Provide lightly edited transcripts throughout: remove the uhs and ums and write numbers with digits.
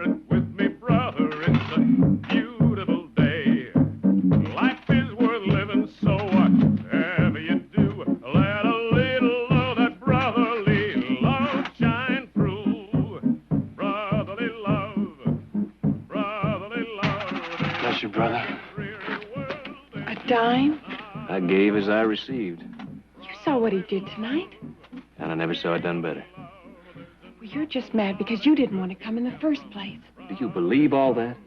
share it with me, brother. It's a beautiful day. Life is worth living, so whatever you do, let a little of that brotherly love shine through. Brotherly love, brotherly love. Bless you, brother. A dime? I gave as I received. You saw what he did tonight. And I never saw it done better. Well, you're just mad because you didn't want to come in the first place. Do you believe all that?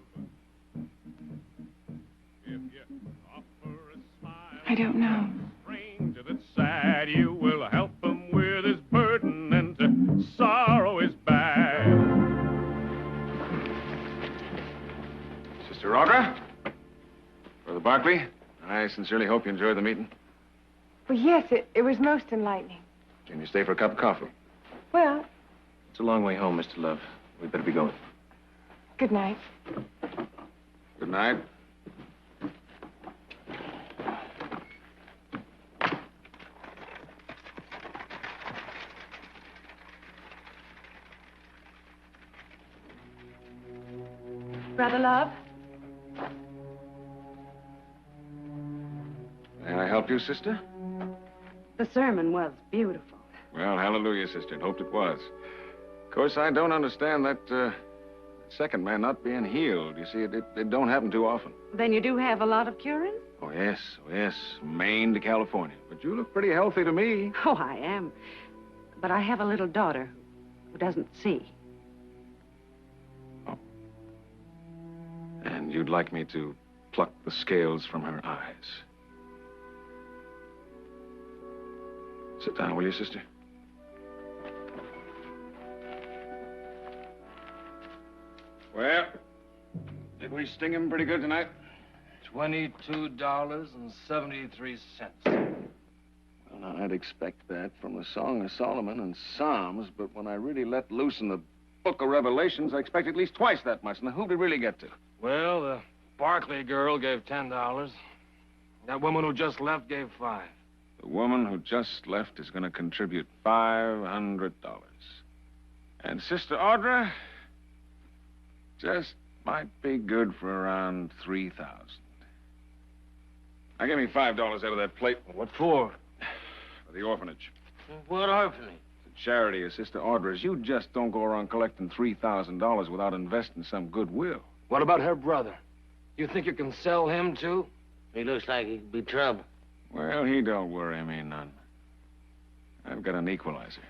I don't know. Stranger that's sad, you will help him with his burden, and to sorrow is bad. Sister Audra? Brother Barkley, I sincerely hope you enjoyed the meeting. Well, yes, it was most enlightening. Can you stay for a cup of coffee? Well, It's a long way home, Mr. Love. We better be going. good night. Good night. Brother Love? May I help you, sister? The sermon was beautiful. Well, hallelujah, sister. Hoped it was. Of course, I don't understand that second man not being healed. You see, it don't happen too often. Then you do have a lot of curing? Oh, yes. Maine to California. But you look pretty healthy to me. Oh, I am. But I have a little daughter who doesn't see. Oh. And you'd like me to pluck the scales from her eyes? Sit down, will you, sister? Well, did we sting him pretty good tonight? $22.73. Well, now, I'd expect that from the Song of Solomon and Psalms, but when I really let loose in the Book of Revelations, I expect at least twice that much. Now, who did we really get to? Well, the Barkley girl gave $10. That woman who just left gave $5. The woman who just left is going to contribute $500. And Sister Audra just might be good for around $3,000. Now, give me $5 out of that plate. What for? For the orphanage. What orphanage? The charity of Sister Audra's. You just don't go around collecting $3,000 without investing some goodwill. What about her brother? You think you can sell him, too? He looks like he could be trouble. Well, he don't worry me none. I've got an equalizer.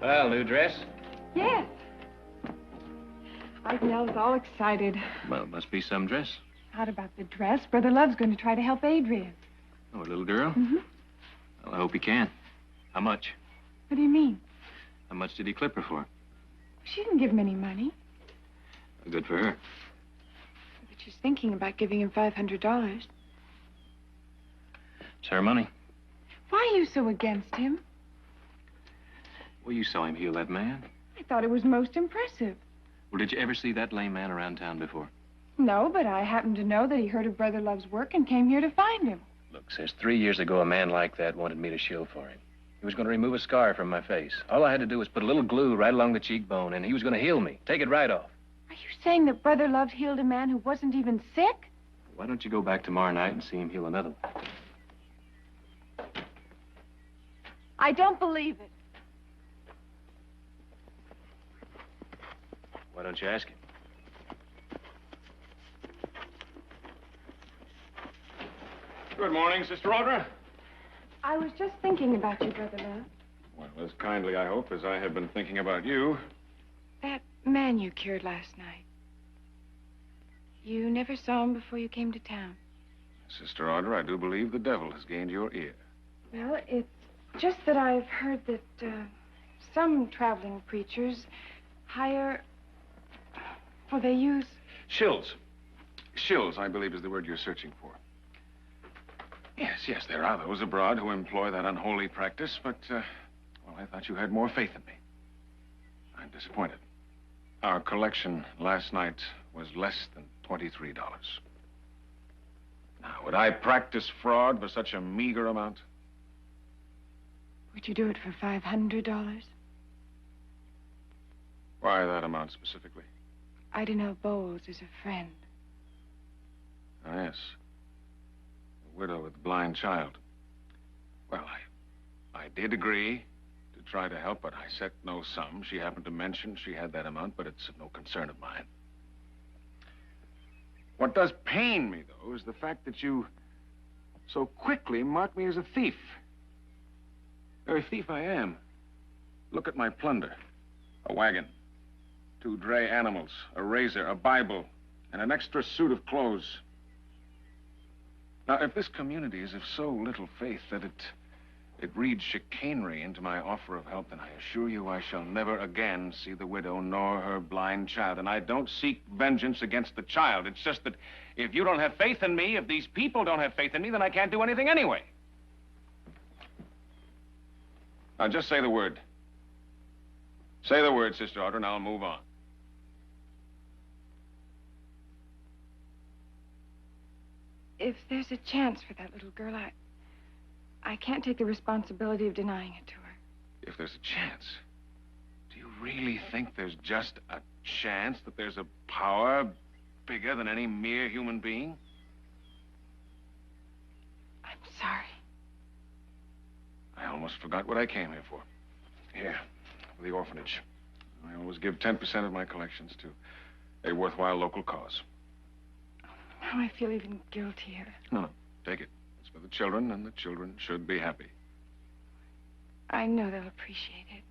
Well, new dress? Yes. Nell's all excited. Well, it must be some dress. Not about the dress. Brother Love's going to try to help Adrian. Oh, a little girl? Mm-hmm. Well, I hope he can. How much? What do you mean? How much did he clip her for? She didn't give him any money. Good for her. But she's thinking about giving him $500. It's her money. Why are you so against him? Well, you saw him heal that man. I thought it was most impressive. Well, did you ever see that lame man around town before? No, but I happen to know that he heard of Brother Love's work and came here to find him. Look, sis, 3 years ago, a man like that wanted me to shill for him. He was going to remove a scar from my face. All I had to do was put a little glue right along the cheekbone, and he was going to heal me. Take it right off. Are you saying that Brother Love healed a man who wasn't even sick? Why don't you go back tomorrow night and see him heal another one? I don't believe it. Why don't you ask him? Good morning, Sister Audra. I was just thinking about you, Brother Love. Well, as kindly, I hope, as I have been thinking about you. That man you cured last night. You never saw him before you came to town. Sister Audra, I do believe the devil has gained your ear. Well, it's just that I've heard that some traveling preachers hire... Well, they use... Shills. Shills, I believe, is the word you're searching for. Yes, there are those abroad who employ that unholy practice, but, well, I thought you had more faith in me. I'm disappointed. Our collection last night was less than $23. Now, would I practice fraud for such a meager amount? Would you do it for $500? Why that amount specifically? Ida Bowles is a friend. Ah, yes. A widow with a blind child. Well, I did agree to try to help, but I set no sum. She happened to mention she had that amount, but it's no concern of mine. What does pain me, though, is the fact that you so quickly mark me as a thief. A thief I am. Look at my plunder. A wagon, 2 dray animals, a razor, a Bible, and an extra suit of clothes. Now, if this community is of so little faith that it reads chicanery into my offer of help, then I assure you I shall never again see the widow nor her blind child. And I don't seek vengeance against the child. It's just that if you don't have faith in me, if these people don't have faith in me, then I can't do anything anyway. Now, just say the word. Say the word, Sister Audrey, and I'll move on. If there's a chance for that little girl, I can't take the responsibility of denying it to her. If there's a chance, do you really think there's just a chance that there's a power bigger than any mere human being? I'm sorry. I almost forgot what I came here for. Here, for the orphanage. I always give 10% of my collections to a worthwhile local cause. Now I feel even guiltier. No, take it. It's for the children, and the children should be happy. I know they'll appreciate it.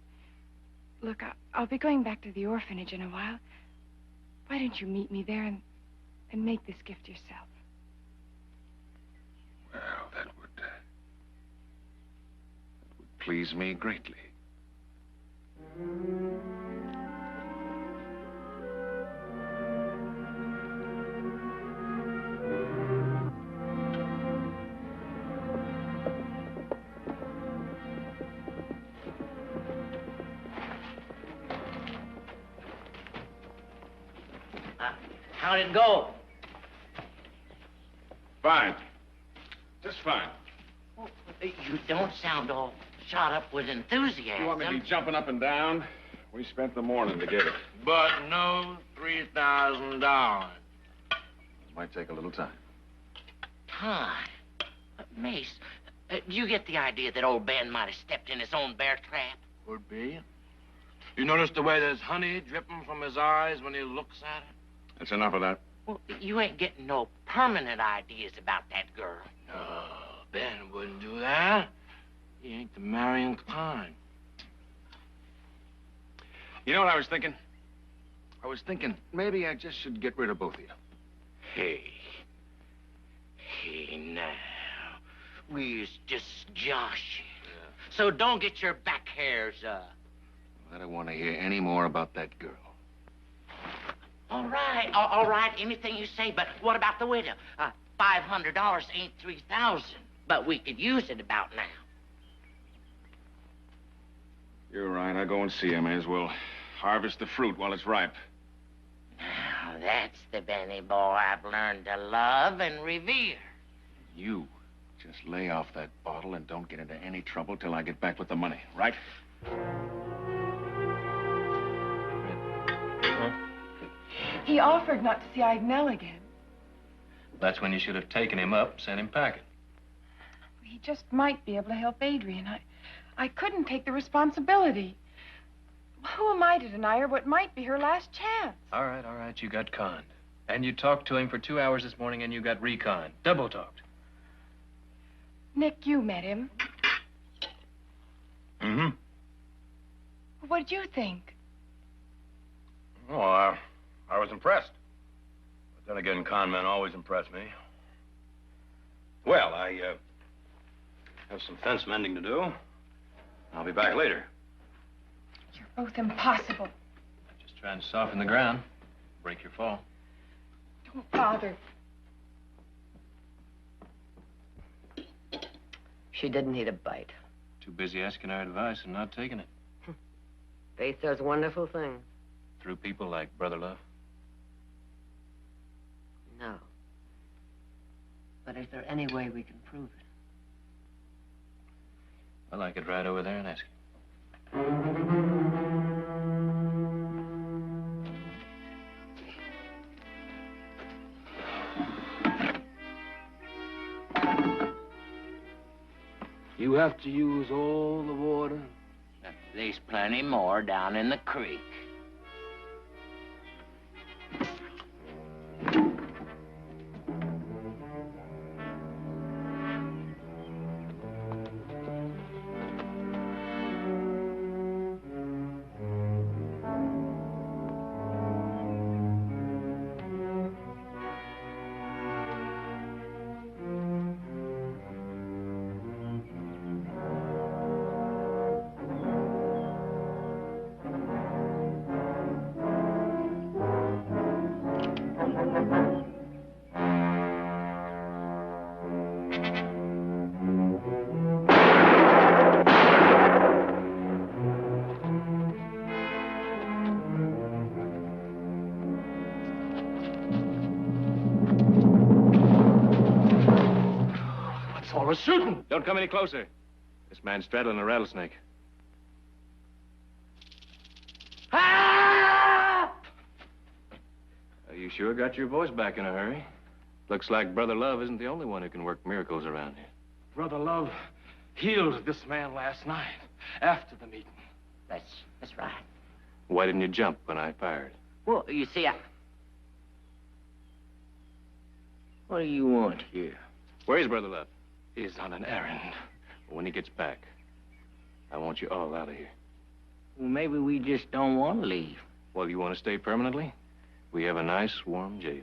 Look, I'll be going back to the orphanage in a while. Why don't you meet me there and make this gift yourself? Well, that would please me greatly. How'd it go? Fine. Just fine. Oh, you don't sound all shot up with enthusiasm. You want me to be jumping up and down? We spent the morning to get it. But no $3,000. It might take a little time. Time? Mace, do you get the idea that old Ben might have stepped in his own bear trap? Could be. You notice the way there's honey dripping from his eyes when he looks at her? That's enough of that. Well, you ain't getting no permanent ideas about that girl. No, Ben wouldn't do that. He ain't the marrying kind. You know what I was thinking? I was thinking maybe I just should get rid of both of you. Hey, now. We was just joshing. Yeah. So don't get your back hairs up. I don't want to hear any more about that girl. All right, anything you say, but what about the widow? $500 ain't $3,000, but we could use it about now. You're right, I'll go and see her. May as well harvest the fruit while it's ripe. Now, that's the Benny boy I've learned to love and revere. You just lay off that bottle and don't get into any trouble till I get back with the money, right? He offered not to see Ignell again. That's when you should have taken him up, sent him packing. He just might be able to help Adrian. I couldn't take the responsibility. Who am I to deny her what might be her last chance? All right, you got conned. And you talked to him for 2 hours this morning and you got reconned. Double talked. Nick, you met him. Mm-hmm. What did you think? Oh, I was impressed. But then again, con men always impress me. Well, I have some fence mending to do. I'll be back later. You're both impossible. Just trying to soften the ground. Break your fall. Don't bother. She didn't need a bite. Too busy asking our advice and not taking it. Faith does wonderful things. through people like Brother Love? No. But is there any way we can prove it? Well, I could ride over there and ask him. You have to use all the water? There's plenty more down in the creek. All the shooting. Don't come any closer. This man's straddling a rattlesnake. Ah! You sure got your voice back in a hurry. Looks like Brother Love isn't the only one who can work miracles around here. Brother Love healed this man last night after the meeting. That's right. Why didn't you jump when I fired? Well, you see, What do you want here? Where's Brother Love? He's on an errand. When he gets back, I want you all out of here. Well, maybe we just don't want to leave. Well, you want to stay permanently? We have a nice, warm jail.